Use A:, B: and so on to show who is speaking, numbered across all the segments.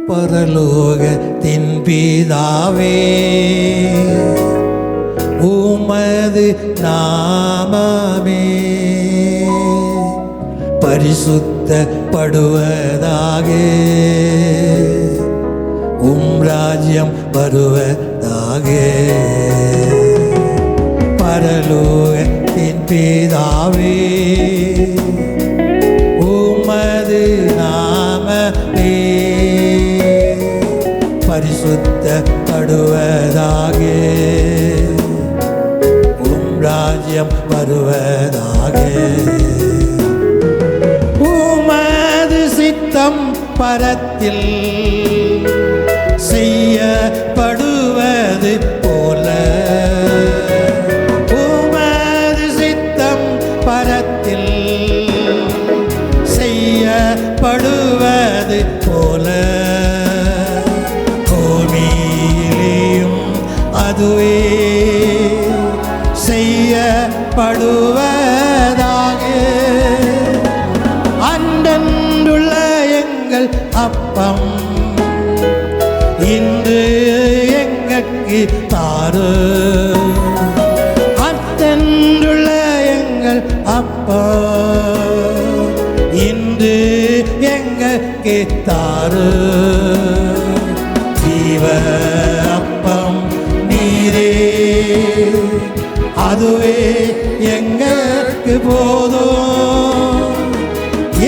A: பரலோகத்தின் பிதாவே, உமது நாமமே பரிசுத்தப்படுவதாக, ராஜ்யம் வருவதாக. பரலோகத்தின் பிதாவே, உமது நாமமே பரிசுத்தப்படுவதாக, ராஜ்யம் வருவதாக. உமது சித்தம் பரத்தில் செய்யப்படுவது போல, உமது சித்தம் பரத்தில் செய்யப்படுவது போல, பூமியிலேயும் அதுவே செய்யப்படுவதாக. அன்றன்றுள்ள எங்கள் அப்பம் இன்று எங்களுக்கு தாரு, அன்றன்றுள்ள எங்கள் அப்பம் இன்று எங்களுக்கு தாரு. ஜீவ அப்பம் நீரே, அதுவே எங்களுக்கு போதும்.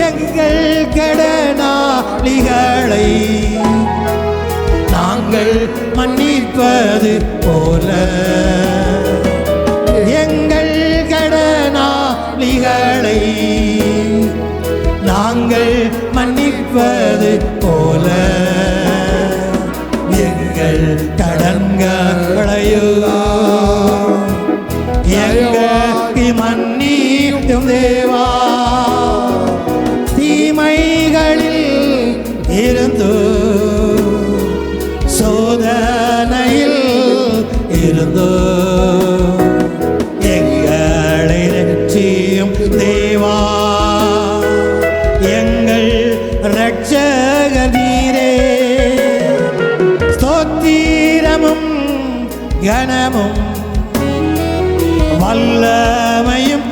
A: எங்கள் கடனாளிகளை நாங்கள் மன்னிப்பது போல, எங்கள் கடனாளிகளை நாங்கள் மன்னிப்பது போல, எங்கள் கடன்களையோ எங்களுக்கு மன்னியும் தேவா. தீமைகளில் இருந்து, சோதனையில் இருந்து எங்களை ரட்சியும் தேவா. எங்கள் இரட்சகர் நீரே. ஸ்தோத்திரமும் கனமும் வல்லமையும்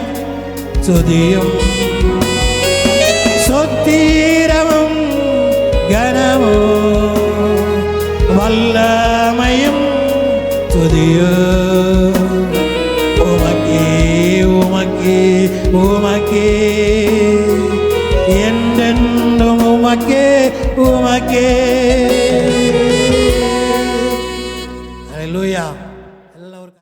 A: துதியும், ஸ்தோத்திரமும் கனமும் வல்லமையும் துதியும் உமக்கே, உமக்கே, உமக்கே, என்றென்றும் உமக்கே, உமக்கே. ஹல்லேலூயா.